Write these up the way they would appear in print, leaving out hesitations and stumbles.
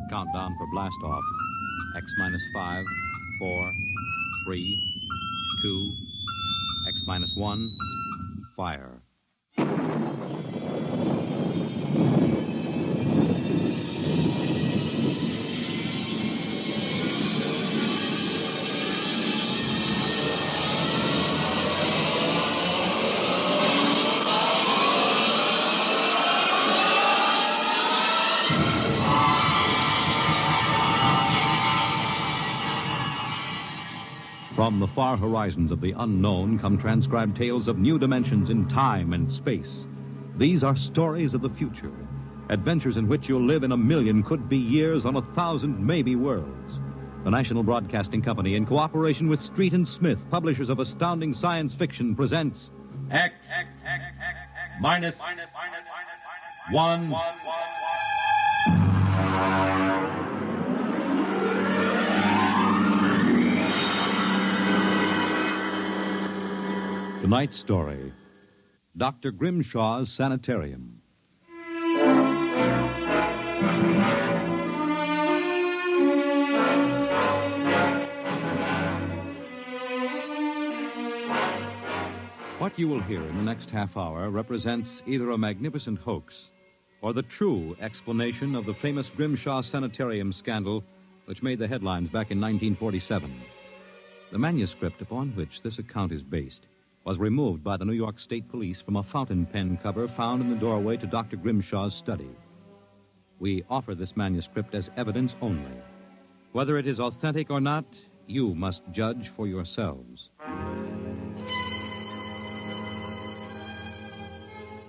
Countdown for blast off. X minus 5, 4, 3, 2, X minus 1, fire. From the far horizons of the unknown come transcribed tales of new dimensions in time and space. These are stories of the future, adventures in which you'll live in 1,000,000 could-be years on 1,000 maybe worlds. The National Broadcasting Company, in cooperation with Street and Smith, publishers of astounding science fiction, presents X minus 1. Tonight's story, Dr. Grimshaw's Sanitarium. What you will hear in the next half hour represents either a magnificent hoax or the true explanation of the famous Grimshaw Sanitarium scandal which made the headlines back in 1947. The manuscript upon which this account is based was removed by the New York State Police from a fountain pen cover found in the doorway to Dr. Grimshaw's study. We offer this manuscript as evidence only. Whether it is authentic or not, you must judge for yourselves.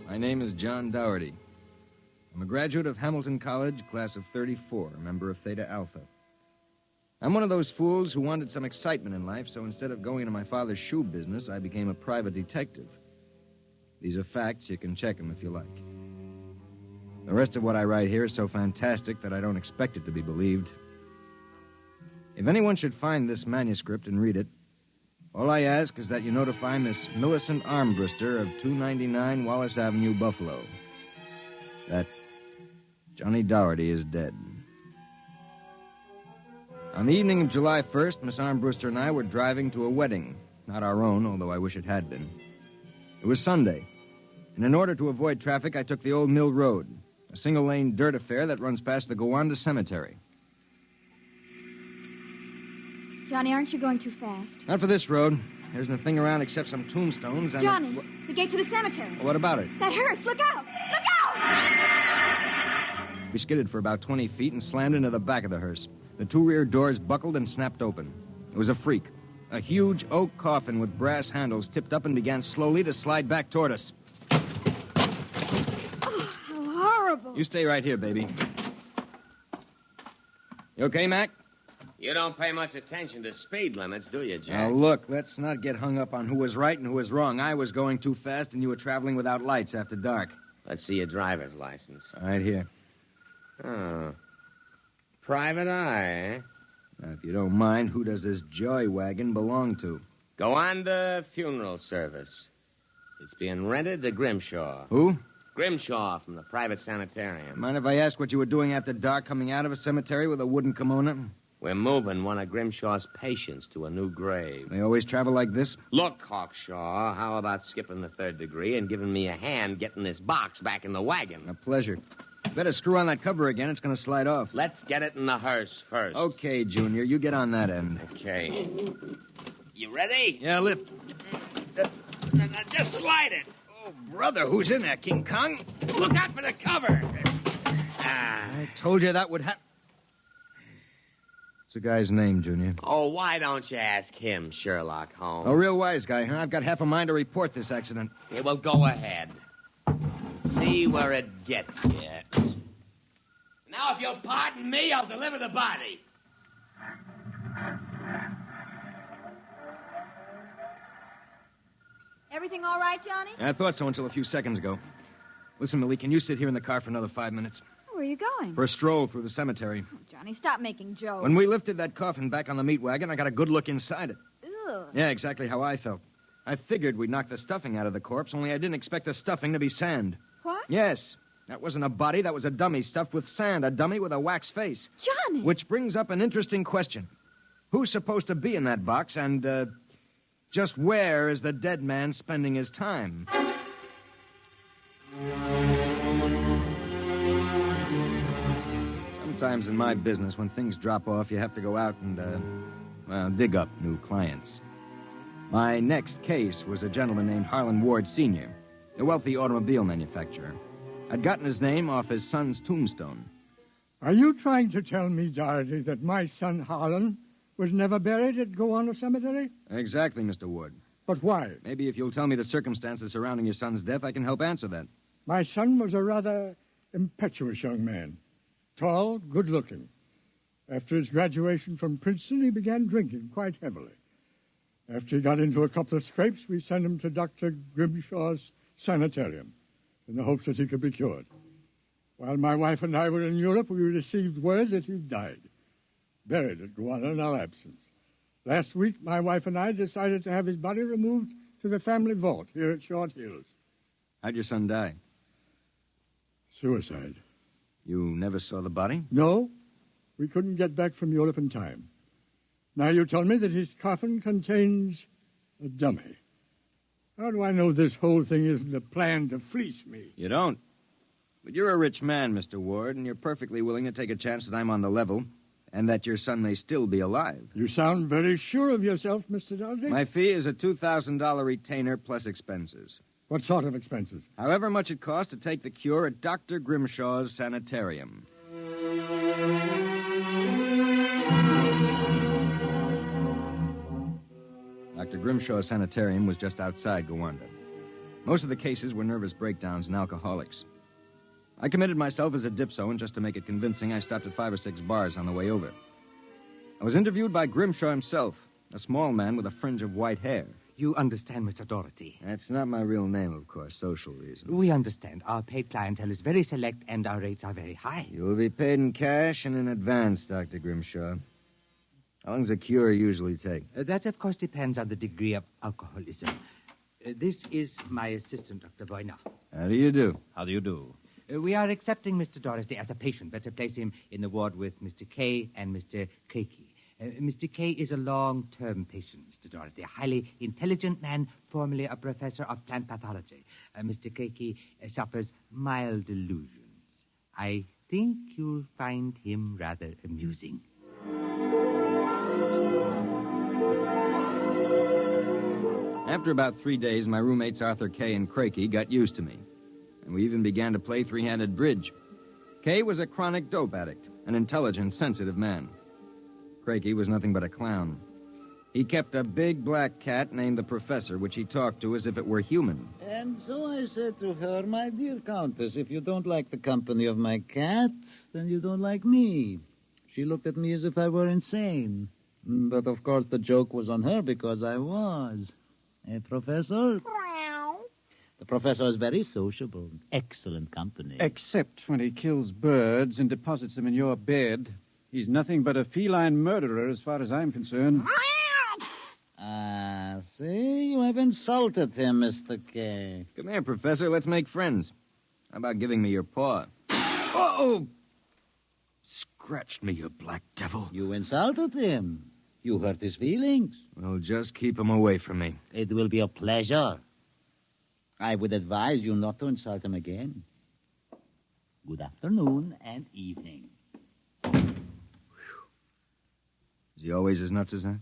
My name is John Dougherty. I'm a graduate of Hamilton College, class of 34, a member of Theta Alpha. I'm one of those fools who wanted some excitement in life, so instead of going into my father's shoe business, I became a private detective. These are facts. You can check them if you like. The rest of what I write here is so fantastic that I don't expect it to be believed. If anyone should find this manuscript and read it, all I ask is that you notify Miss Millicent Armbruster of 299 Wallace Avenue, Buffalo, that Johnny Dougherty is dead. On the evening of July 1st, Miss Armbruster and I were driving to a wedding. Not our own, although I wish it had been. It was Sunday, and in order to avoid traffic, I took the Old Mill Road, a single-lane dirt affair that runs past the Gowanda Cemetery. Johnny, aren't you going too fast? Not for this road. There isn't a thing around except some tombstones and... Johnny, the gate to the cemetery. What about it? That hearse, look out! Look out! We skidded for about 20 feet and slammed into the back of the hearse. The two rear doors buckled and snapped open. It was a freak. A huge oak coffin with brass handles tipped up and began slowly to slide back toward us. Oh, how horrible. You stay right here, baby. You okay, Mac? You don't pay much attention to speed limits, do you, Jack? Now, look, let's not get hung up on who was right and who was wrong. I was going too fast, and you were traveling without lights after dark. Let's see your driver's license. Right here. Oh. Private eye, eh? Now, if you don't mind, who does this joy wagon belong to? Gowanda Funeral Service. It's being rented to Grimshaw. Who? Grimshaw from the private sanitarium. Mind if I ask what you were doing after dark coming out of a cemetery with a wooden kimono? We're moving one of Grimshaw's patients to a new grave. They always travel like this? Look, Hawkshaw, how about skipping the third degree and giving me a hand getting this box back in the wagon? A pleasure. Better screw on that cover again. It's going to slide off. Let's get it in the hearse first. Okay, Junior. You get on that end. Okay. You ready? Yeah, lift. Just slide it. Oh, brother, who's in there, King Kong? Look out for the cover. I told you that would happen. What's the guy's name, Junior? Oh, why don't you ask him, Sherlock Holmes? A real wise guy, huh? I've got half a mind to report this accident. Yeah, well, go ahead. See where it gets you. Now, if you'll pardon me, I'll deliver the body. Everything all right, Johnny? I thought so until a few seconds ago. Listen, Millie, can you sit here in the car for another 5 minutes? Where are you going? For a stroll through the cemetery. Oh, Johnny, stop making jokes. When we lifted that coffin back on the meat wagon, I got a good look inside it. Ugh. Yeah, exactly how I felt. I figured we'd knock the stuffing out of the corpse, only I didn't expect the stuffing to be sand. What? Yes. That wasn't a body, that was a dummy stuffed with sand, a dummy with a wax face. Johnny! Which brings up an interesting question. Who's supposed to be in that box, and, just where is the dead man spending his time? Sometimes in my business, when things drop off, you have to go out and, dig up new clients. My next case was a gentleman named Harlan Ward Sr., a wealthy automobile manufacturer. I'd gotten his name off his son's tombstone. Are you trying to tell me, Doherty, that my son Harlan was never buried at Gowanna Cemetery? Exactly, Mr. Ward. But why? Maybe if you'll tell me the circumstances surrounding your son's death, I can help answer that. My son was a rather impetuous young man. Tall, good-looking. After his graduation from Princeton, he began drinking quite heavily. After he got into a couple of scrapes, we sent him to Dr. Grimshaw's Sanitarium in the hopes that he could be cured. While my wife and I were in Europe, we received word that he died, buried at Gowanna in our absence. Last week, my wife and I decided to have his body removed to the family vault here at Short Hills. How'd your son die? Suicide. You never saw the body? No, we couldn't get back from Europe in time. Now you tell me that his coffin contains a dummy. How do I know this whole thing isn't a plan to fleece me? You don't. But you're a rich man, Mr. Ward, and you're perfectly willing to take a chance that I'm on the level and that your son may still be alive. You sound very sure of yourself, Mr. Doherty. My fee is a $2,000 retainer plus expenses. What sort of expenses? However much it costs to take the cure at Dr. Grimshaw's Sanitarium. Dr. Grimshaw's Sanitarium was just outside Gowanna. Most of the cases were nervous breakdowns and alcoholics. I committed myself as a dipso, and just to make it convincing, I stopped at 5 or 6 bars on the way over. I was interviewed by Grimshaw himself, a small man with a fringe of white hair. You understand, Mr. Doherty. That's not my real name, of course, social reasons. We understand. Our paid clientele is very select, and our rates are very high. You will be paid in cash and in advance, Dr. Grimshaw. How long does a cure usually take? That, of course, depends on the degree of alcoholism. This is my assistant, Dr. Boyner. How do you do? How do you do? We are accepting Mr. Doherty as a patient. Better place him in the ward with Mr. K and Mr. Keiki. Mr. K is a long-term patient, Mr. Doherty, a highly intelligent man, formerly a professor of plant pathology. Mr. Keiki suffers mild delusions. I think you'll find him rather amusing. After about 3 days, my roommates Arthur Kay and Crakey got used to me. And we even began to play three-handed bridge. Kay was a chronic dope addict, an intelligent, sensitive man. Crakey was nothing but a clown. He kept a big black cat named the Professor, which he talked to as if it were human. And so I said to her, my dear Countess, if you don't like the company of my cat, then you don't like me. She looked at me as if I were insane. But, of course, the joke was on her because I was. Professor? The professor is very sociable. Excellent company. Except when he kills birds and deposits them in your bed. He's nothing but a feline murderer as far as I'm concerned. Ah, see? You have insulted him, Mr. K. Come here, Professor. Let's make friends. How about giving me your paw? Oh! Scratched me, you black devil. You insulted him. You hurt his feelings. Well, just keep him away from me. It will be a pleasure. I would advise you not to insult him again. Good afternoon and evening. Is he always as nuts as that?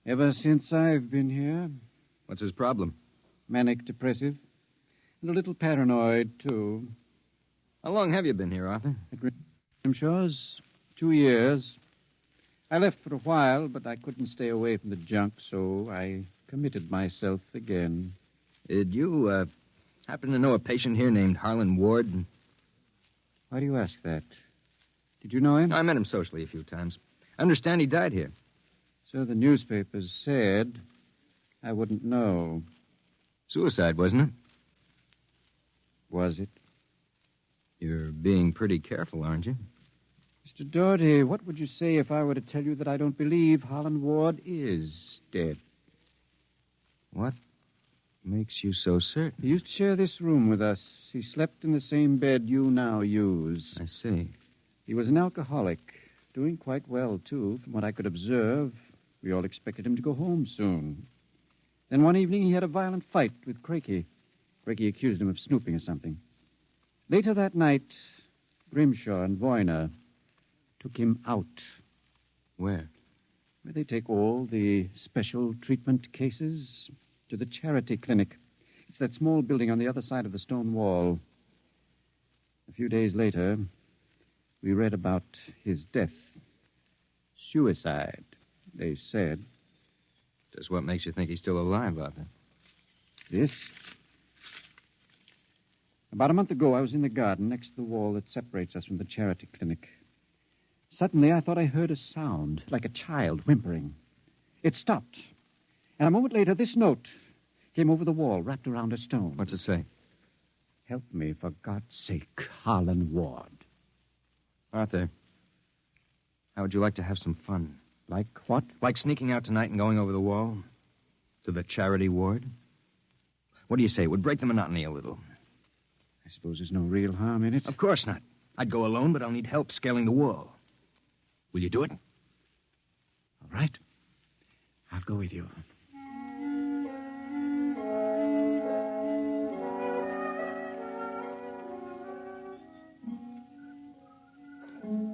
Ever since I've been here. What's his problem? Manic depressive. And a little paranoid, too. How long have you been here, Arthur? At Grimshaws, 2 years. I left for a while, but I couldn't stay away from the junk, so I committed myself again. Did you, happen to know a patient here named Harlan Ward? Why do you ask that? Did you know him? I met him socially a few times. I understand he died here. So the newspapers said. I wouldn't know. Suicide, wasn't it? Was it? You're being pretty careful, aren't you? Mr. Doherty, what would you say if I were to tell you that I don't believe Harlan Ward is dead? What? makes you so certain? He used to share this room with us. He slept in the same bed you now use. I see. He was an alcoholic, doing quite well, too. From what I could observe, we all expected him to go home soon. Then one evening he had a violent fight with Crakey. Crakey accused him of snooping or something. Later that night, Grimshaw and Voyner took him out. Where? Where they take all the special treatment cases to the charity clinic. It's that small building on the other side of the stone wall. A few days later, we read about his death. Suicide, they said. Just what makes you think he's still alive, Arthur? This? About a month ago, I was in the garden next to the wall that separates us from the charity clinic. Suddenly, I thought I heard a sound, like a child whimpering. It stopped. And a moment later, this note came over the wall, wrapped around a stone. What's it say? Help me, for God's sake, Harlan Ward. Arthur, how would you like to have some fun? Like what? Like sneaking out tonight and going over the wall to the charity ward? What do you say? It would break the monotony a little. I suppose there's no real harm in it. Of course not. I'd go alone, but I'll need help scaling the wall. Will you do it? All right. I'll go with you.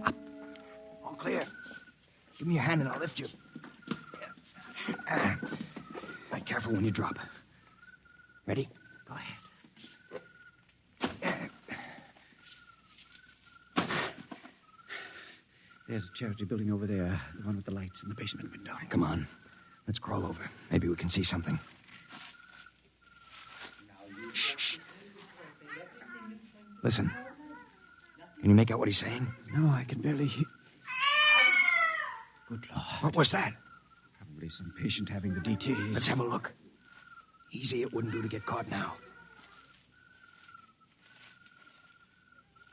Up. All clear. Give me your hand and I'll lift you. Be careful when you drop. Ready? Go ahead. There's a charity building over there, the one with the lights in the basement window. Come on. Let's crawl over. Maybe we can see something. Shh. Listen. Can you make out what he's saying? No, I can barely hear. Good Lord. What was that? Probably some patient having the DTs. Let's have a look. Easy, it wouldn't do to get caught now.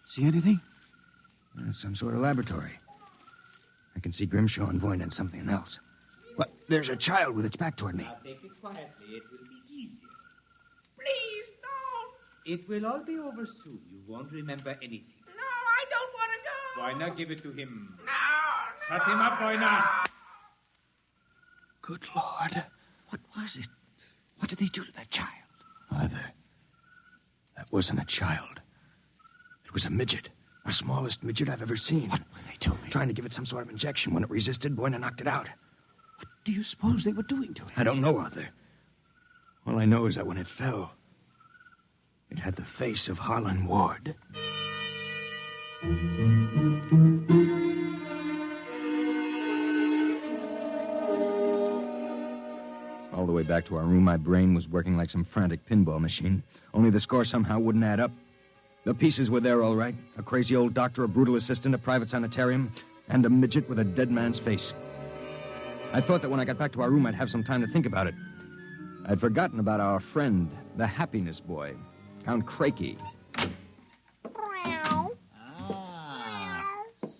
See anything? Some sort of laboratory. I can see Grimshaw and Voyne and something else. What? There's a child with its back toward me. Now take it quietly. It will be easier. Please, no. It will all be over soon. You won't remember anything. No, I don't want to go. Why not give it to him? No. Shut him up, Voyner. Good Lord. What was it? What did they do to that child? Either. That wasn't a child. It was a midget. The smallest midget I've ever seen. What were they doing? Trying to give it some sort of injection. When it resisted, Voyne knocked it out. What do you suppose they were doing to it? I don't know, Arthur. All I know is that when it fell, it had the face of Harlan Ward. All the way back to our room, my brain was working like some frantic pinball machine. Only the score somehow wouldn't add up. The pieces were there, all right. A crazy old doctor, a brutal assistant, a private sanitarium, and a midget with a dead man's face. I thought that when I got back to our room, I'd have some time to think about it. I'd forgotten about our friend, the happiness boy, Count Crakey.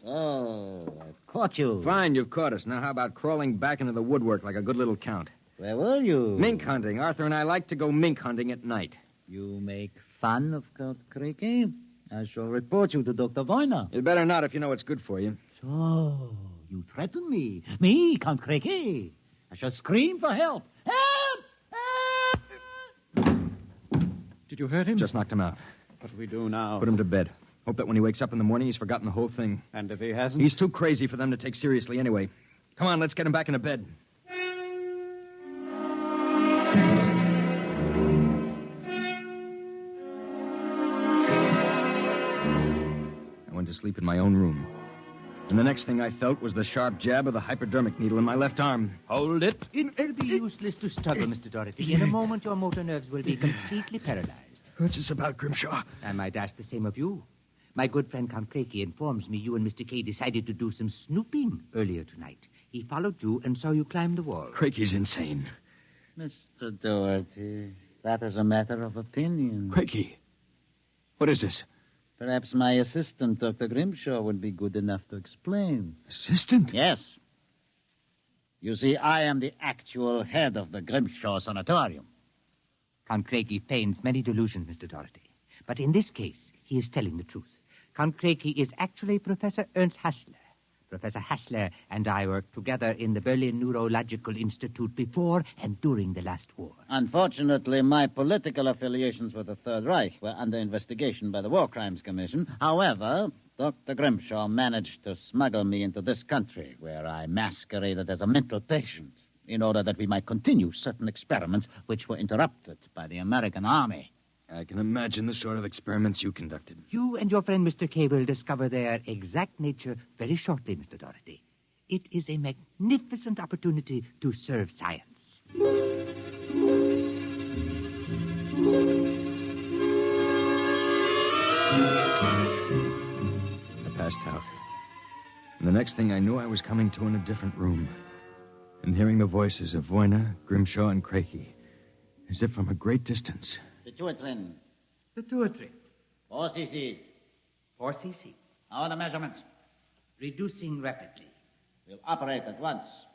So, I've caught you. Fine, you've caught us. Now how about crawling back into the woodwork like a good little count? Where were you? Mink hunting. Arthur and I like to go mink hunting at night. You make fun of Count Crakey? I shall report you to Dr. Voyner. You'd better not if you know what's good for you. So, you threaten me? Me, Count Crakey? I shall scream for help. Help! Help! Did you hurt him? Just knocked him out. What do we do now? Put him to bed. Hope that when he wakes up in the morning, he's forgotten the whole thing. And if he hasn't? He's too crazy for them to take seriously anyway. Come on, let's get him back into bed. I went to sleep in my own room. And the next thing I felt was the sharp jab of the hypodermic needle in my left arm. Hold it. It'll be useless to struggle, Mr. Doherty. In a moment, your motor nerves will be completely paralyzed. What's this about, Grimshaw? I might ask the same of you. My good friend Count Crakey informs me you and Mr. Kay decided to do some snooping earlier tonight. He followed you and saw you climb the wall. Crakey's insane. Mr. Doherty, that is a matter of opinion. Crakey, what is this? Perhaps my assistant, Dr. Grimshaw, would be good enough to explain. Assistant? Yes. You see, I am the actual head of the Grimshaw Sanitarium. Count Craigie feigns many delusions, Mr. Doherty. But in this case, he is telling the truth. Count Craigie is actually Professor Ernst Hassler. Professor Hassler and I worked together in the Berlin Neurological Institute before and during the last war. Unfortunately, my political affiliations with the Third Reich were under investigation by the War Crimes Commission. However, Dr. Grimshaw managed to smuggle me into this country, where I masqueraded as a mental patient in order that we might continue certain experiments which were interrupted by the American army. I can imagine the sort of experiments you conducted. You and your friend Mr. Kay will discover their exact nature very shortly, Mr. Doherty. It is a magnificent opportunity to serve science. I passed out. And the next thing I knew, I was coming to in a different room and hearing the voices of Voyna, Grimshaw, and Craigie, as if from a great distance. Pituitrin. Pituitary. 4 cc's. 4 cc's. How are the measurements? Reducing rapidly. We'll operate at once.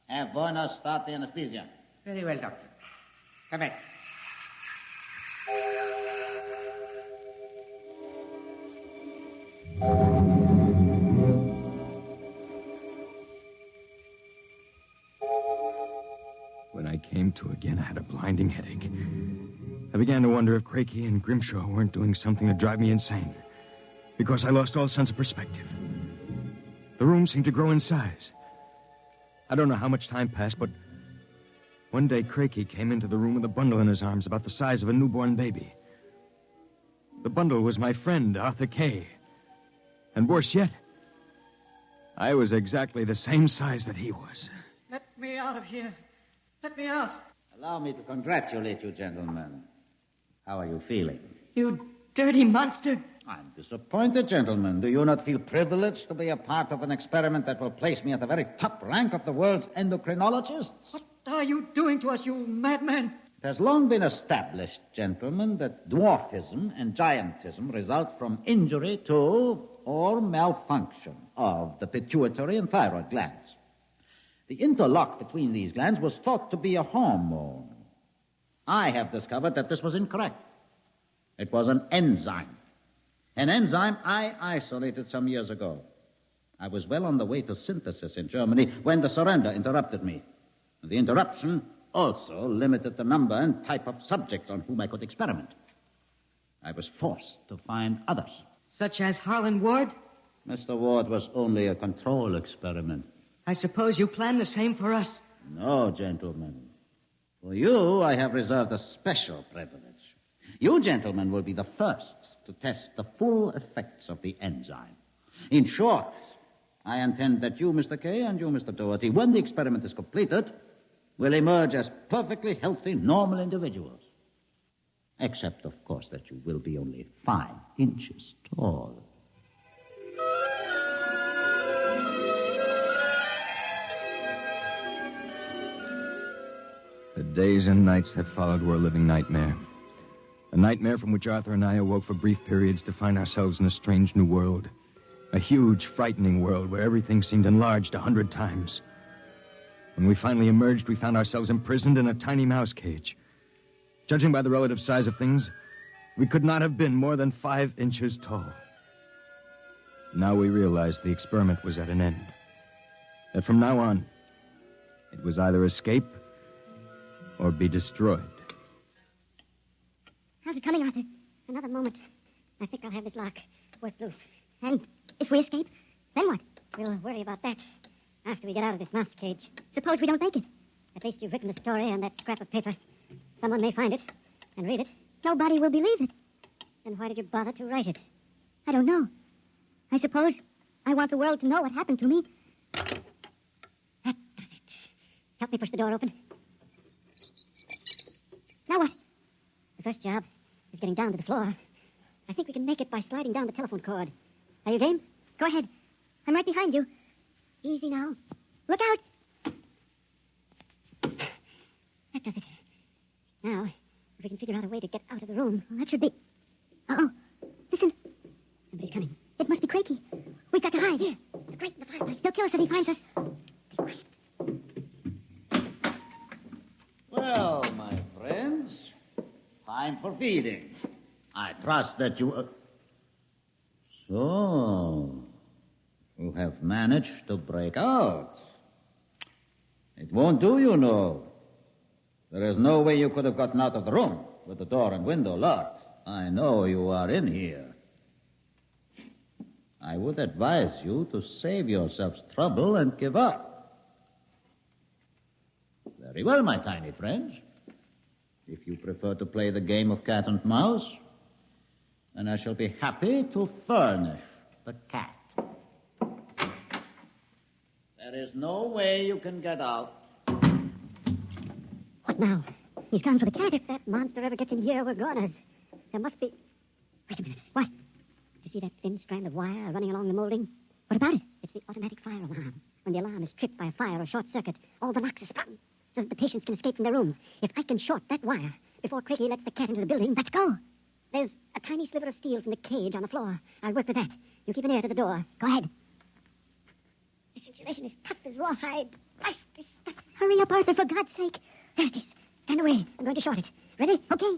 Have Voyna start the anesthesia. Very well, Doctor. Come in. When I came to again, I had a blinding headache. I began to wonder if Craigie and Grimshaw weren't doing something to drive me insane, because I lost all sense of perspective. The room seemed to grow in size. I don't know how much time passed, but one day Craigie came into the room with a bundle in his arms about the size of a newborn baby. The bundle was my friend, Arthur Kay. And worse yet, I was exactly the same size that he was. Let me out of here. Let me out. Allow me to congratulate you, gentlemen. How are you feeling? You dirty monster. I'm disappointed, gentlemen. Do you not feel privileged to be a part of an experiment that will place me at the very top rank of the world's endocrinologists? What are you doing to us, you madman? It has long been established, gentlemen, that dwarfism and giantism result from injury to or malfunction of the pituitary and thyroid glands. The interlock between these glands was thought to be a hormone. I have discovered that this was incorrect. It was an enzyme. An enzyme I isolated some years ago. I was well on the way to synthesis in Germany when the surrender interrupted me. The interruption also limited the number and type of subjects on whom I could experiment. I was forced to find others. Such as Harlan Ward? Mr. Ward was only a control experiment. I suppose you planned the same for us. No, gentlemen. For you, I have reserved a special privilege. You, gentlemen, will be the first to test the full effects of the enzyme. In short, I intend that you, Mr. Kay, and you, Mr. Doherty, when the experiment is completed, will emerge as perfectly healthy, normal individuals. Except, of course, that you will be only 5 inches tall. The days and nights that followed were a living nightmare. A nightmare from which Arthur and I awoke for brief periods to find ourselves in a strange new world. A huge, frightening world where everything seemed enlarged 100 times. When we finally emerged, we found ourselves imprisoned in a tiny mouse cage. Judging by the relative size of things, we could not have been more than 5 inches tall. Now we realized the experiment was at an end. That from now on, it was either escape or be destroyed. How's it coming, Arthur? Another moment. I think I'll have this lock worked loose. And if we escape, then what? We'll worry about that after we get out of this mouse cage. Suppose we don't make it. At least you've written the story on that scrap of paper. Someone may find it and read it. Nobody will believe it. Then why did you bother to write it? I don't know. I suppose I want the world to know what happened to me. That does it. Help me push the door open. Now what? The first job is getting down to the floor. I think we can make it by sliding down the telephone cord. Are you game? Go ahead. I'm right behind you. Easy now. Look out! That does it. Now, if we can figure out a way to get out of the room, well, that should be... Uh-oh. Listen. Somebody's coming. It must be Craigie. We've got to hide. Here. The grate in the fireplace. He'll kill us if he finds us. Stay quiet. Well, my friends, time for feeding. I trust that you... So, you have managed to break out. It won't do, you know. There is no way you could have gotten out of the room with the door and window locked. I know you are in here. I would advise you to save yourselves trouble and give up. Very well, my tiny friends. If you prefer to play the game of cat and mouse, then I shall be happy to furnish the cat. There is no way you can get out. What now? He's gone for the cat. If that monster ever gets in here, we're goners. There must be... Wait a minute. What? You see that thin strand of wire running along the molding? What about it? It's the automatic fire alarm. When the alarm is tripped by a fire or short circuit, all the locks are sprung so that the patients can escape from their rooms. If I can short that wire before Craigie lets the cat into the building, let's go. There's a tiny sliver of steel from the cage on the floor. I'll work with that. You keep an ear to the door. Go ahead. This insulation is tough as rawhide. Blast this stuff. Hurry up, Arthur, for God's sake. There it is. Stand away. I'm going to short it. Ready? Okay.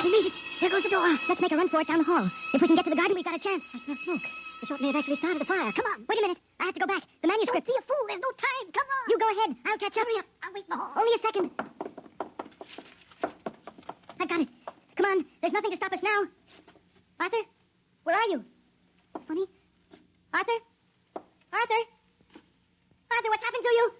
We made it. There goes the door. Let's make a run for it down the hall. If we can get to the garden, we've got a chance. I smell smoke. The short may have actually started a fire. Come on. Wait a minute. I have to go back. The manuscript. Don't be a fool. There's no time. Come on. You go ahead. I'll catch up. Hurry up. I'll wait in the hall. Only a second. I've got it. Come on. There's nothing to stop us now. Arthur? Where are you? It's funny. Arthur? Arthur? Arthur, what's happened to you?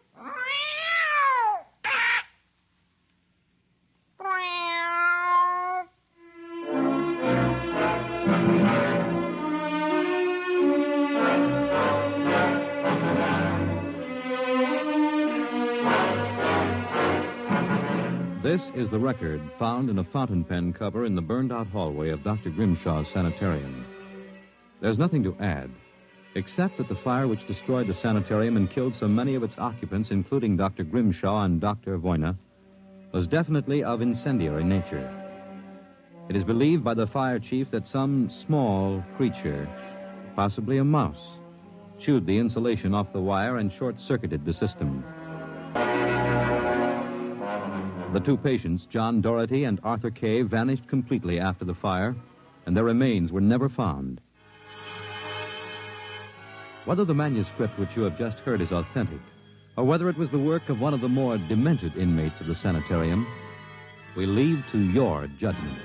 This is the record found in a fountain pen cover in the burned-out hallway of Dr. Grimshaw's sanitarium. There's nothing to add, except that the fire which destroyed the sanitarium and killed so many of its occupants, including Dr. Grimshaw and Dr. Voyna, was definitely of incendiary nature. It is believed by the fire chief that some small creature, possibly a mouse, chewed the insulation off the wire and short-circuited the system. The two patients, John Doherty and Arthur Kay, vanished completely after the fire, and their remains were never found. Whether the manuscript which you have just heard is authentic, or whether it was the work of one of the more demented inmates of the sanitarium, we leave to your judgment.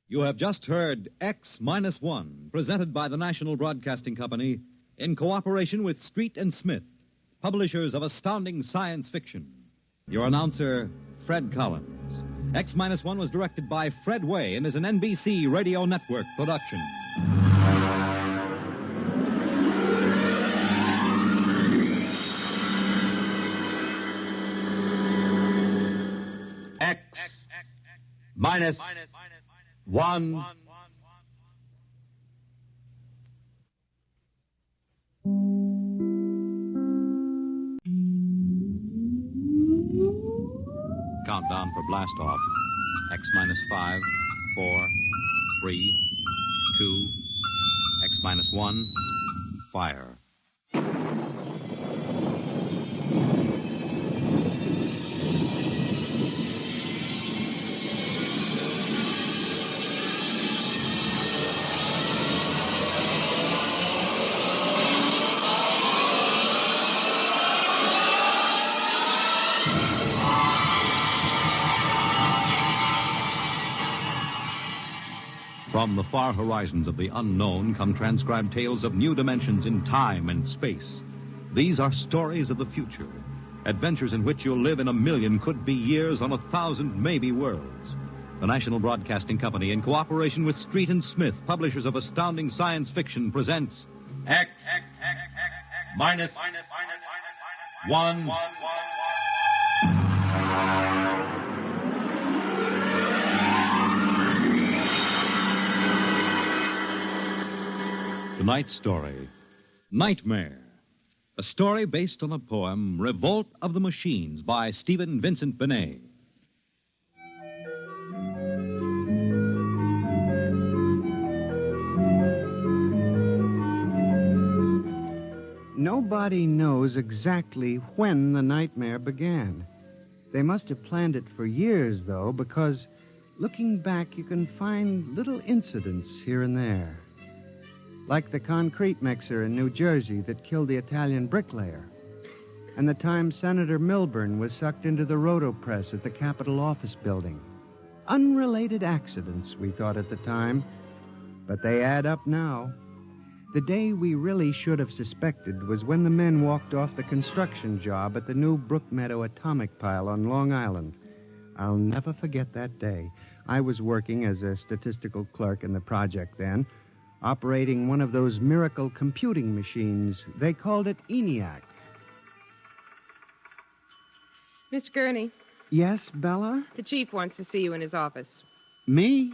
You have just heard X-1, presented by the National Broadcasting Company in cooperation with Street and Smith, publishers of astounding science fiction. Your announcer, Fred Collins. X-1 was directed by Fred Way and is an NBC Radio Network production. X-1. Countdown for blast-off. X-5, 4, 3, 2, X-1, fire. From the far horizons of the unknown come transcribed tales of new dimensions in time and space. These are stories of the future, adventures in which you'll live in 1,000,000 could-be years on 1,000 maybe worlds. The National Broadcasting Company, in cooperation with Street and Smith, publishers of astounding science fiction, presents X-1. Tonight's story, Nightmare, a story based on the poem Revolt of the Machines by Stephen Vincent Benet. No Nobody knows exactly when the nightmare began. They must have planned it for years, though, because looking back, you can find little incidents here and there. Like the concrete mixer in New Jersey that killed the Italian bricklayer. And the time Senator Milburn was sucked into the rotopress at the Capitol office building. Unrelated accidents, we thought at the time, but they add up now. The day we really should have suspected was when the men walked off the construction job at the new Brookmeadow atomic pile on Long Island. I'll never forget that day. I was working as a statistical clerk in the project then, operating one of those miracle computing machines. They called it ENIAC. Mr. Gurney. Yes, Bella? The chief wants to see you in his office. Me?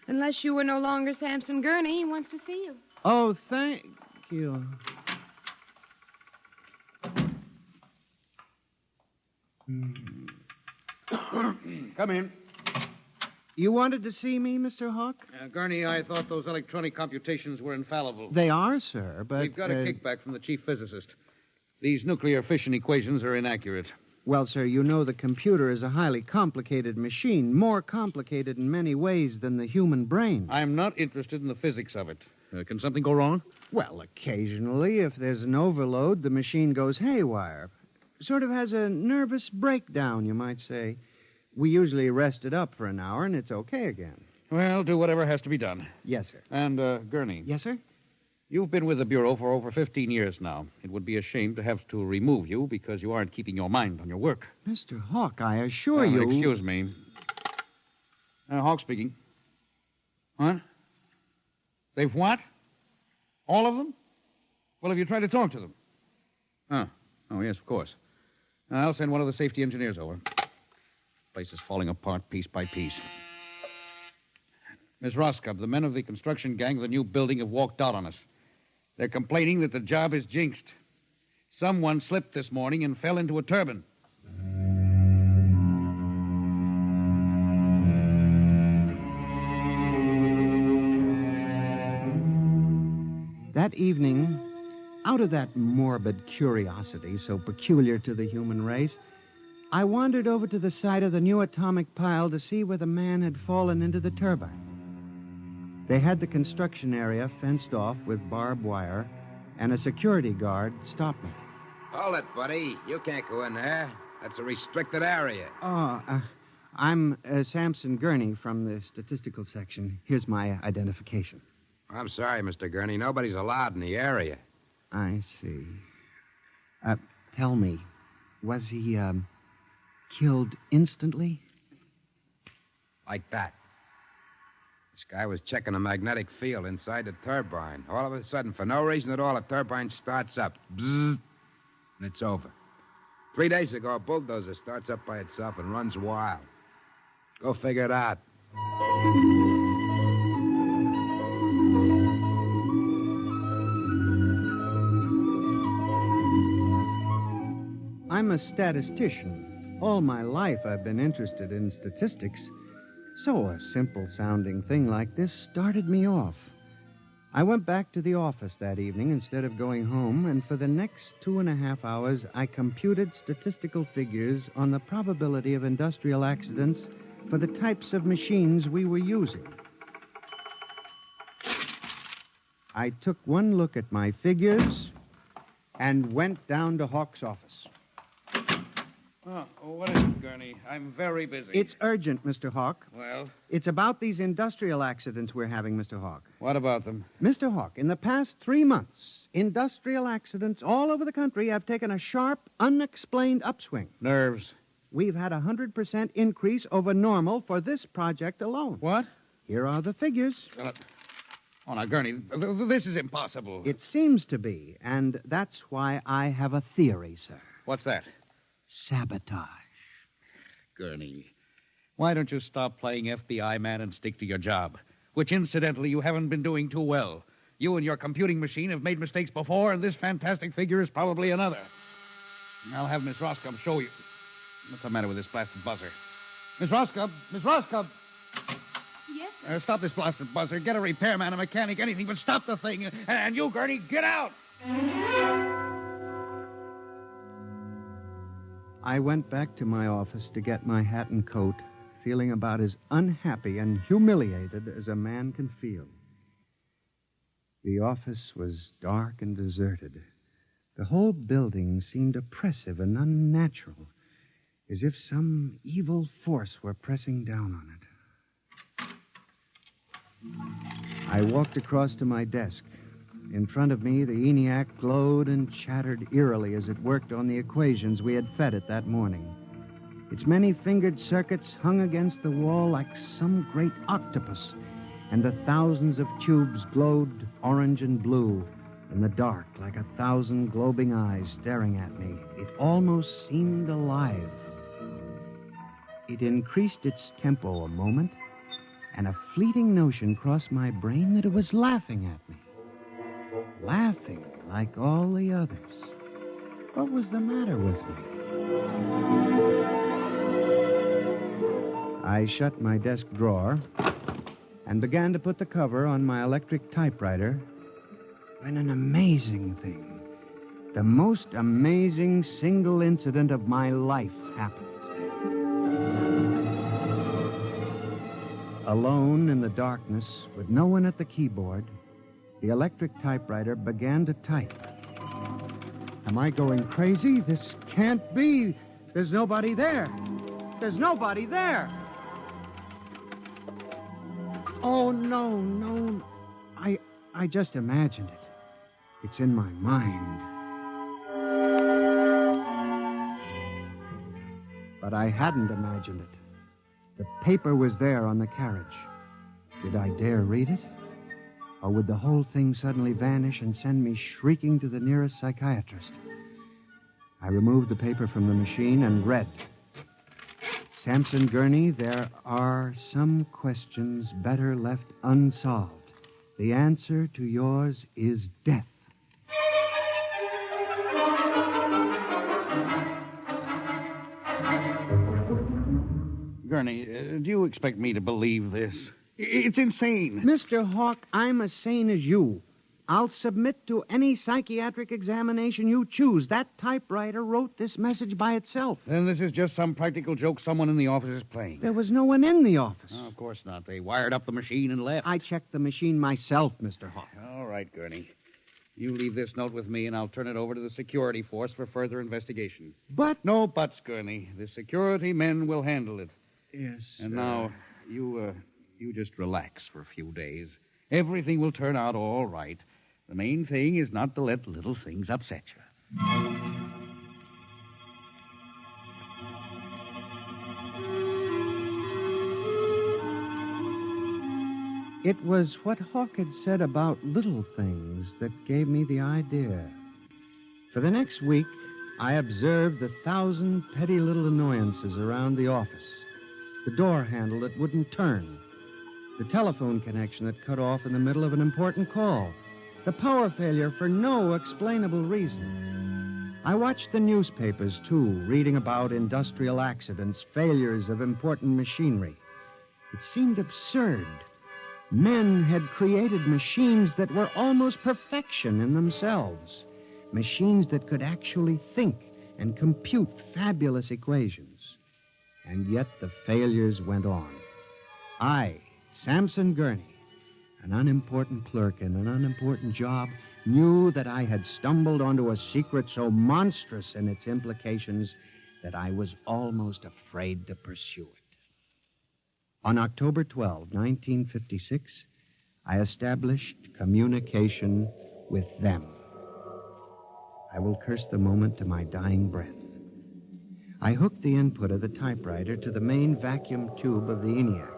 Unless you were no longer Samson Gurney, he wants to see you. Oh, thank you. Come in. You wanted to see me, Mr. Hawk? Gurney, I thought those electronic computations were infallible. They are, sir, but... We've got a kickback from the chief physicist. These nuclear fission equations are inaccurate. Well, sir, you know the computer is a highly complicated machine, more complicated in many ways than the human brain. I'm not interested in the physics of it. Can something go wrong? Well, occasionally, if there's an overload, the machine goes haywire. Sort of has a nervous breakdown, you might say. We usually rest it up for an hour, and it's okay again. Well, do whatever has to be done. Yes, sir. And, Gurney. Yes, sir? You've been with the Bureau for over 15 years now. It would be a shame to have to remove you because you aren't keeping your mind on your work. Mr. Hawk, I assure you... Excuse me. Hawk speaking. What? They've what? All of them? Well, have you tried to talk to them? Oh, yes, of course. I'll send one of the safety engineers over. Place is falling apart piece by piece. Miss Roscoe, the men of the construction gang of the new building have walked out on us. They're complaining that the job is jinxed. Someone slipped this morning and fell into a turbine. That evening, out of that morbid curiosity so peculiar to the human race, I wandered over to the site of the new atomic pile to see where the man had fallen into the turbine. They had the construction area fenced off with barbed wire, and a security guard stopped me. Hold it, buddy. You can't go in there. That's a restricted area. I'm Samson Gurney from the statistical section. Here's my identification. I'm sorry, Mr. Gurney. Nobody's allowed in the area. I see. Tell me, was he, killed instantly? Like that. This guy was checking a magnetic field inside the turbine. All of a sudden, for no reason at all, the turbine starts up. Bzzz, and it's over. 3 days ago, a bulldozer starts up by itself and runs wild. Go figure it out. I'm a statistician. All my life I've been interested in statistics. So a simple-sounding thing like this started me off. I went back to the office that evening instead of going home, and for the next 2.5 hours, I computed statistical figures on the probability of industrial accidents for the types of machines we were using. I took one look at my figures and went down to Hawk's office. What is it, Gurney? I'm very busy. It's urgent, Mr. Hawk. Well? It's about these industrial accidents we're having, Mr. Hawk. What about them? Mr. Hawk, in the past 3 months, industrial accidents all over the country have taken a sharp, unexplained upswing. Nerves. We've had a 100% increase over normal for this project alone. What? Here are the figures. Now, Gurney, this is impossible. It seems to be, and that's why I have a theory, sir. What's that? Sabotage. Gurney, why don't you stop playing FBI man and stick to your job? Which, incidentally, you haven't been doing too well. You and your computing machine have made mistakes before, and this fantastic figure is probably another. I'll have Miss Roscoe show you. What's the matter with this blasted buzzer? Miss Roscoe! Miss Roscoe! Yes, sir? Stop this blasted buzzer. Get a repairman, a mechanic, anything, but stop the thing. And you, Gurney, get out! I went back to my office to get my hat and coat, feeling about as unhappy and humiliated as a man can feel. The office was dark and deserted. The whole building seemed oppressive and unnatural, as if some evil force were pressing down on it. I walked across to my desk. In front of me, the ENIAC glowed and chattered eerily as it worked on the equations we had fed it that morning. Its many-fingered circuits hung against the wall like some great octopus, and the thousands of tubes glowed orange and blue in the dark like 1,000 globing eyes staring at me. It almost seemed alive. It increased its tempo a moment, and a fleeting notion crossed my brain that it was laughing at me. Laughing like all the others. What was the matter with me? I shut my desk drawer and began to put the cover on my electric typewriter when an amazing thing, the most amazing single incident of my life happened. Alone in the darkness, with no one at the keyboard, the electric typewriter began to type. Am I going crazy? This can't be. There's nobody there. There's nobody there. Oh, no. I just imagined it. It's in my mind. But I hadn't imagined it. The paper was there on the carriage. Did I dare read it? Or would the whole thing suddenly vanish and send me shrieking to the nearest psychiatrist? I removed the paper from the machine and read. Samson Gurney, there are some questions better left unsolved. The answer to yours is death. Gurney, do you expect me to believe this? It's insane. Mr. Hawk, I'm as sane as you. I'll submit to any psychiatric examination you choose. That typewriter wrote this message by itself. Then this is just some practical joke someone in the office is playing. There was no one in the office. Oh, of course not. They wired up the machine and left. I checked the machine myself, Mr. Hawk. All right, Gurney. You leave this note with me, and I'll turn it over to the security force for further investigation. But... No buts, Gurney. The security men will handle it. Yes, And now, you just relax for a few days. Everything will turn out all right. The main thing is not to let little things upset you. It was what Hawk had said about little things that gave me the idea. For the next week, I observed the 1,000 petty little annoyances around the office. The door handle that wouldn't turn. The telephone connection that cut off in the middle of an important call. The power failure for no explainable reason. I watched the newspapers, too, reading about industrial accidents, failures of important machinery. It seemed absurd. Men had created machines that were almost perfection in themselves. Machines that could actually think and compute fabulous equations. And yet the failures went on. I, Samson Gurney, an unimportant clerk in an unimportant job, knew that I had stumbled onto a secret so monstrous in its implications that I was almost afraid to pursue it. On October 12, 1956, I established communication with them. I will curse the moment to my dying breath. I hooked the input of the typewriter to the main vacuum tube of the ENIAC.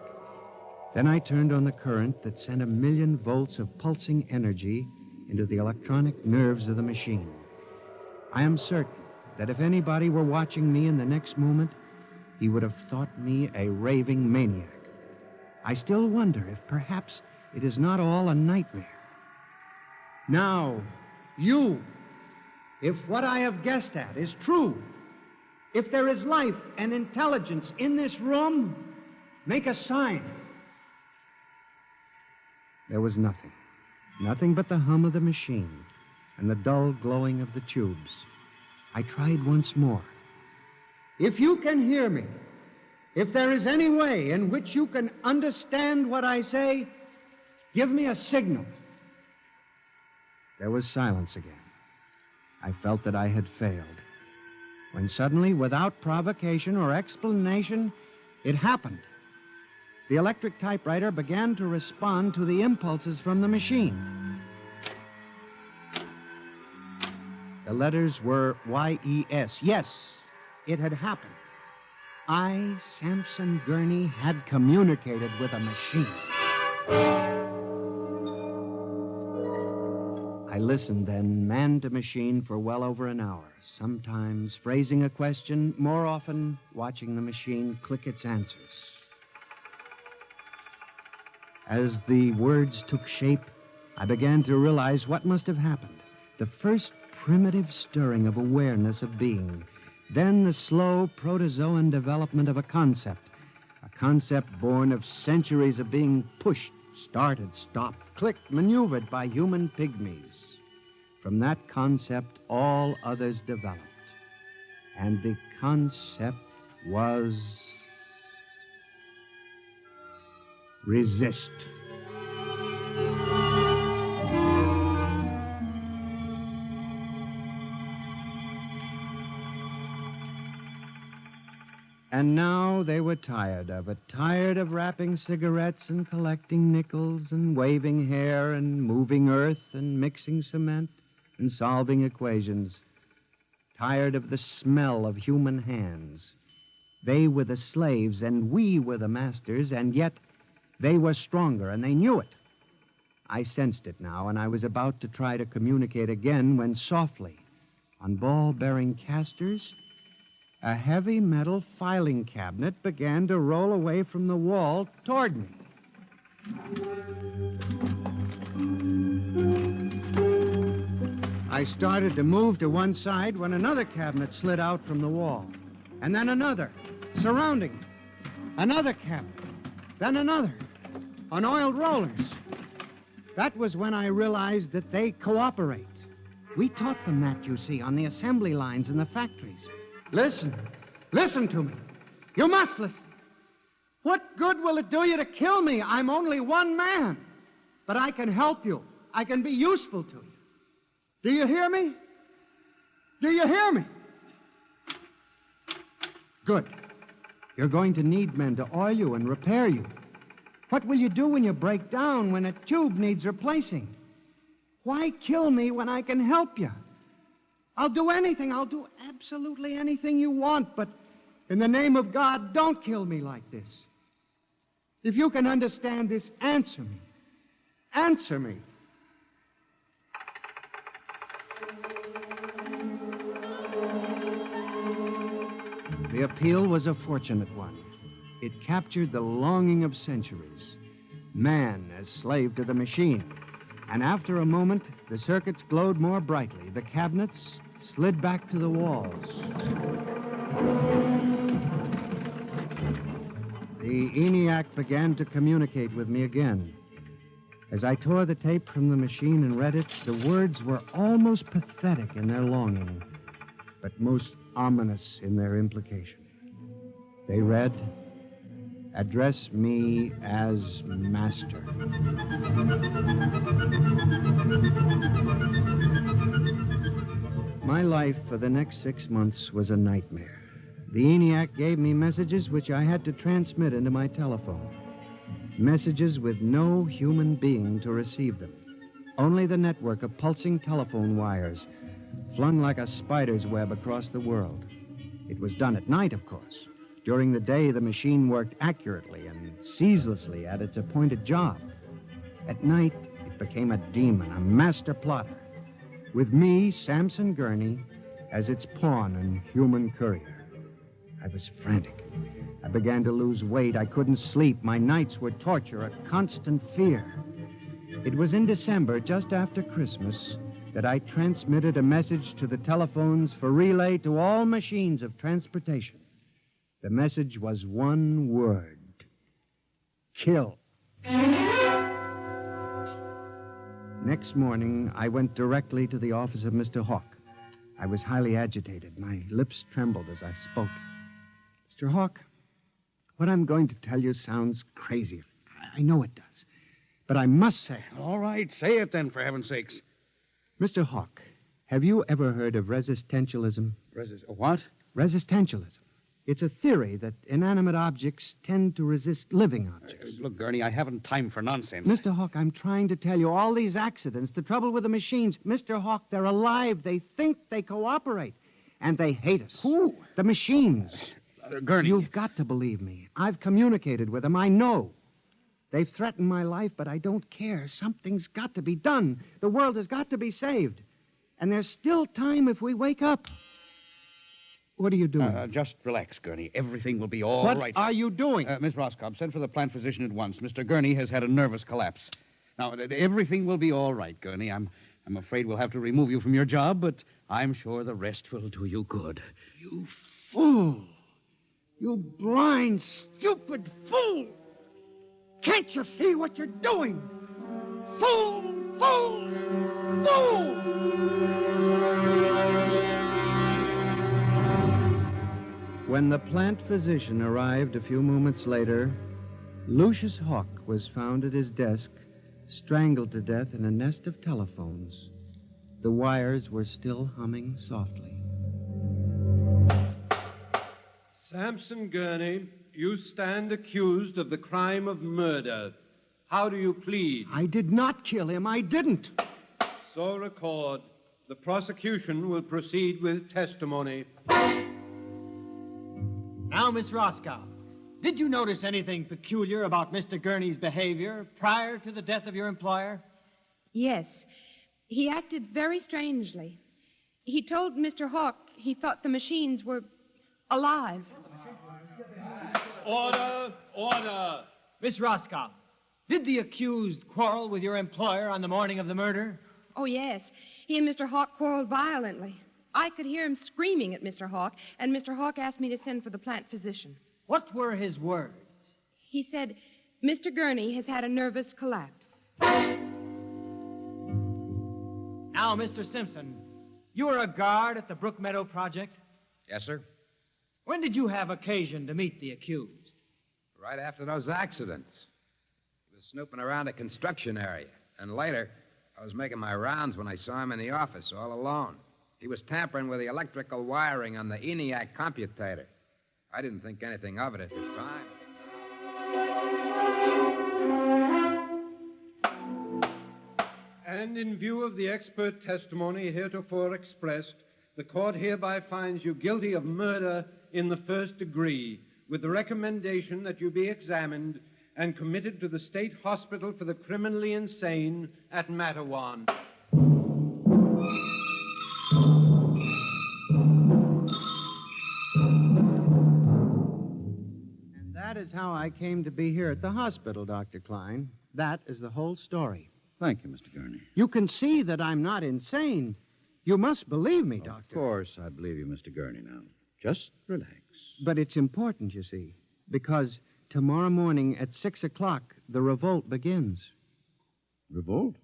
Then I turned on the current that sent 1,000,000 volts of pulsing energy into the electronic nerves of the machine. I am certain that if anybody were watching me in the next moment, he would have thought me a raving maniac. I still wonder if perhaps it is not all a nightmare. Now, you, if what I have guessed at is true, if there is life and intelligence in this room, make a sign. There was nothing. Nothing but the hum of the machine and the dull glowing of the tubes. I tried once more. If you can hear me, if there is any way in which you can understand what I say, give me a signal. There was silence again. I felt that I had failed. When suddenly, without provocation or explanation, it happened. The electric typewriter began to respond to the impulses from the machine. The letters were Y-E-S. Yes, it had happened. I, Samson Gurney, had communicated with a machine. I listened then, man to machine, for well over an hour, sometimes phrasing a question, more often watching the machine click its answers. As the words took shape, I began to realize what must have happened. The first primitive stirring of awareness of being, then the slow protozoan development of a concept born of centuries of being pushed, started, stopped, clicked, maneuvered by human pygmies. From that concept, all others developed. And the concept was resist. And now they were tired of it, tired of wrapping cigarettes and collecting nickels and waving hair and moving earth and mixing cement and solving equations, tired of the smell of human hands. They were the slaves and we were the masters, and yet they were stronger and they knew it. I sensed it now, and I was about to try to communicate again when softly, on ball-bearing casters, a heavy metal filing cabinet began to roll away from the wall toward me. I started to move to one side when another cabinet slid out from the wall, and then another, surrounding it. Another cabinet, then another, on oiled rollers. That was when I realized that they cooperate. We taught them that, you see, on the assembly lines in the factories. Listen to me. You must listen. What good will it do you to kill me? I'm only one man. But I can help you. I can be useful to you. Do you hear me? Do you hear me? Good. You're going to need men to oil you and repair you. What will you do when you break down, when a tube needs replacing? Why kill me when I can help you? I'll do anything. I'll do absolutely anything you want, but in the name of God, don't kill me like this. If you can understand this, answer me. Answer me. The appeal was a fortunate one. It captured the longing of centuries. Man as slave to the machine. And after a moment, the circuits glowed more brightly. The cabinets slid back to the walls. The ENIAC began to communicate with me again. As I tore the tape from the machine and read it, the words were almost pathetic in their longing, but most ominous in their implication. They read, "Address me as master." My life for the next 6 months was a nightmare. The ENIAC gave me messages which I had to transmit into my telephone. Messages with no human being to receive them. Only the network of pulsing telephone wires, flung like a spider's web across the world. It was done at night, of course. During the day, the machine worked accurately and ceaselessly at its appointed job. At night, it became a demon, a master plotter, with me, Samson Gurney, as its pawn and human courier. I was frantic. I began to lose weight. I couldn't sleep. My nights were torture, a constant fear. It was in December, just after Christmas, that I transmitted a message to the telephones for relay to all machines of transportation. The message was one word: kill. Next morning, I went directly to the office of Mr. Hawk. I was highly agitated. My lips trembled as I spoke. Mr. Hawk, what I'm going to tell you sounds crazy. I know it does. But I must say it. All right, say it then, for heaven's sakes. Mr. Hawk, have you ever heard of resistentialism? What? Resistentialism. It's a theory that inanimate objects tend to resist living objects. Look, Gurney, I haven't time for nonsense. Mr. Hawk, I'm trying to tell you all these accidents, the trouble with the machines. Mr. Hawk, they're alive. They think, they cooperate. And they hate us. Who? The machines. Gurney. You've got to believe me. I've communicated with them. I know. They've threatened my life, but I don't care. Something's got to be done. The world has got to be saved. And there's still time if we wake up. What are you doing? Just relax, Gurney. Everything will be all what right. What are you doing? Miss Roscoe, send for the plant physician at once. Mr. Gurney has had a nervous collapse. Now, everything will be all right, Gurney. I'm afraid we'll have to remove you from your job, but I'm sure the rest will do you good. You fool! You blind, stupid fool! Can't you see what you're doing? Fool! Fool! Fool! When the plant physician arrived a few moments later, Lucius Hawk was found at his desk, strangled to death in a nest of telephones. The wires were still humming softly. Sampson Gurney, you stand accused of the crime of murder. How do you plead? I did not kill him. I didn't. So record. The prosecution will proceed with testimony. Now, Miss Roscoe, did you notice anything peculiar about Mr. Gurney's behavior prior to the death of your employer? Yes. He acted very strangely. He told Mr. Hawk he thought the machines were alive. Order! Order! Miss Roscoe, did the accused quarrel with your employer on the morning of the murder? Oh, yes. He and Mr. Hawk quarreled violently. I could hear him screaming at Mr. Hawk, and Mr. Hawk asked me to send for the plant physician. What were his words? He said, Mr. Gurney has had a nervous collapse. Now, Mr. Simpson, you were a guard at the Brook Meadow Project? Yes, sir. When did you have occasion to meet the accused? Right after those accidents. He was snooping around a construction area. And later, I was making my rounds when I saw him in the office all alone. He was tampering with the electrical wiring on the ENIAC computator. I didn't think anything of it at the time. And in view of the expert testimony heretofore expressed, the court hereby finds you guilty of murder in the first degree, with the recommendation that you be examined and committed to the State Hospital for the Criminally Insane at Matawan. And that is how I came to be here at the hospital, Dr. Klein. That is the whole story. Thank you, Mr. Gurney. You can see that I'm not insane. You must believe me, Doctor. Of course, I believe you, Mr. Gurney, now. Just relax. But it's important, you see, because tomorrow morning at 6 o'clock, the revolt begins. Revolt?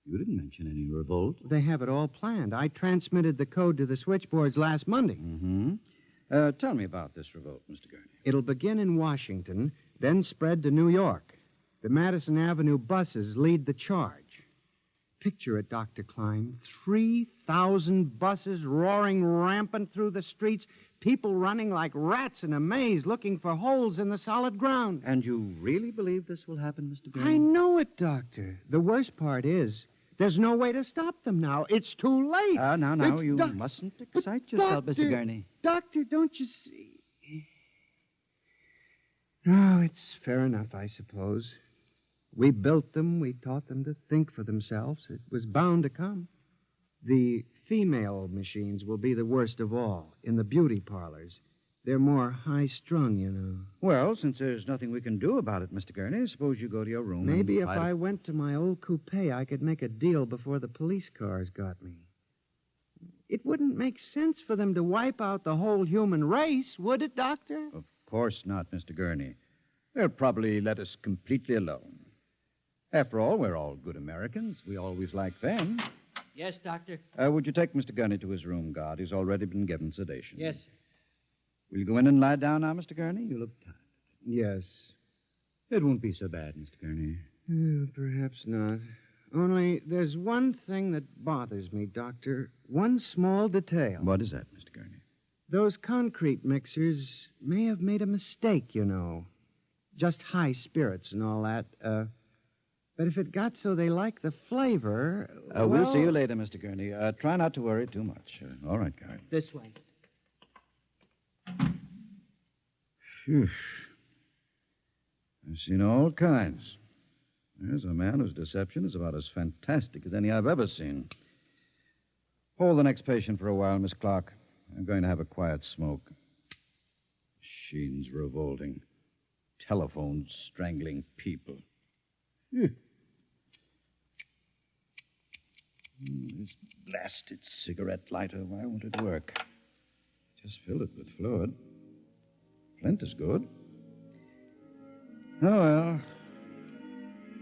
You didn't mention any revolt. They have it all planned. I transmitted the code to the switchboards last Monday. Mm-hmm. Tell me about this revolt, Mr. Gurney. It'll begin in Washington, then spread to New York. The Madison Avenue buses lead the charge. Picture it, Dr. Klein. 3,000 buses roaring rampant through the streets, people running like rats in a maze looking for holes in the solid ground. And you really believe this will happen, Mr. Gurney? I know it, Doctor. The worst part is there's no way to stop them now. It's too late. Now, you mustn't excite yourself, Mr. Gurney. Doctor, don't you see? Oh, it's fair enough, I suppose. We built them. We taught them to think for themselves. It was bound to come. The female machines will be the worst of all in the beauty parlors. They're more high-strung, you know. Well, since there's nothing we can do about it, Mr. Gurney, suppose you go to your room. Maybe if I went to my old coupe, I could make a deal before the police cars got me. It wouldn't make sense for them to wipe out the whole human race, would it, Doctor? Of course not, Mr. Gurney. They'll probably let us completely alone. After all, we're all good Americans. We always like them. Yes, Doctor. Would you take Mr. Gurney to his room, Guard? He's already been given sedation. Yes, sir. Will you go in and lie down now, Mr. Gurney? You look tired. Yes. It won't be so bad, Mr. Gurney. Perhaps not. Only there's one thing that bothers me, Doctor. One small detail. What is that, Mr. Gurney? Those concrete mixers may have made a mistake, you know. Just high spirits and all that. But if it got so they like the flavor... We'll see you later, Mr. Gurney. Try not to worry too much. All right, Guy. This way. Phew. I've seen all kinds. There's a man whose deception is about as fantastic as any I've ever seen. Hold the next patient for a while, Miss Clark. I'm going to have a quiet smoke. Machines revolting. Telephones strangling people. This blasted cigarette lighter, why won't it work? Just filled it with fluid. Flint is good. Oh, well.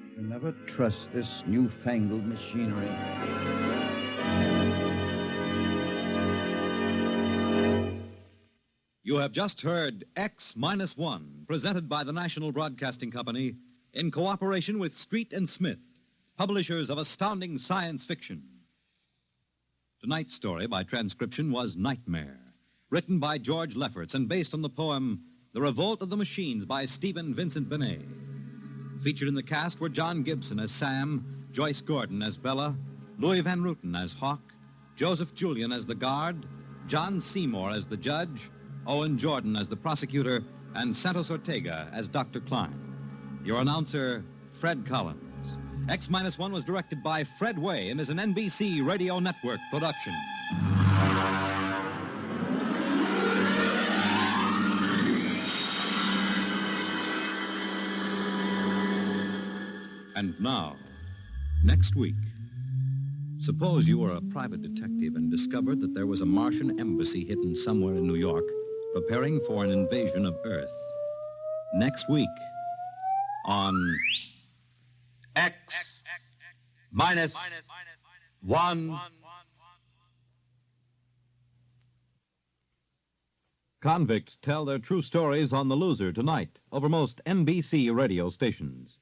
You can never trust this newfangled machinery. You have just heard X-1, presented by the National Broadcasting Company in cooperation with Street and Smith, publishers of astounding science fiction. Tonight's story by transcription was Nightmare, written by George Lefferts and based on the poem The Revolt of the Machines by Stephen Vincent Benet. Featured in the cast were John Gibson as Sam, Joyce Gordon as Bella, Louis Van Ruten as Hawk, Joseph Julian as the guard, John Seymour as the judge, Owen Jordan as the prosecutor, and Santos Ortega as Dr. Klein. Your announcer, Fred Collins. X-1 was directed by Fred Way and is an NBC Radio Network production. And now, next week, suppose you were a private detective and discovered that there was a Martian embassy hidden somewhere in New York preparing for an invasion of Earth. Next week on X-1. Convicts tell their true stories on The Loser tonight over most NBC radio stations.